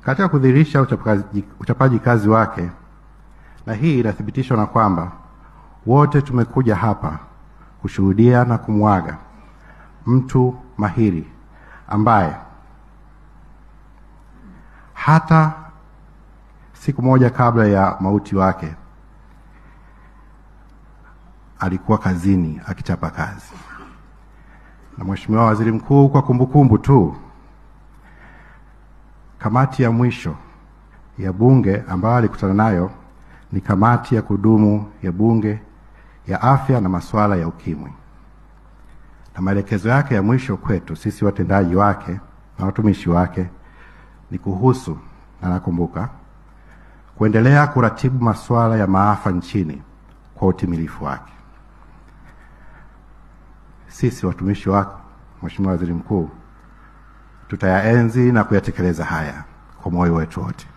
Katika kudhihirisha uchapaji kazi wake, na hii inathibitishwa na kwamba wote tumekuja hapa kushuhudia na kumwaga mtu mahiri ambaye hata siku moja kabla ya mauti wake alikuwa kazini akichapa kazi. Na Mheshimiwa Waziri Mkuu, kwa kumbukumbu tu, kamati ya mwisho ya Bunge ambayo alikutana nayo ni kamati ya kudumu ya Bunge ya afya na masuala ya ukimwi, na maelekezo yake ya mwisho kwetu sisi watendaji wake na watumishi wake ni kuhusu, na nakumbuka, kuendelea kuratibu masuala ya maafa nchini kwa utimilifu wake. Sisi watumishi wako, Mheshimiwa Waziri Mkuu, tutayaenzi na kuyatekeleza haya kwa moyo wetu wote.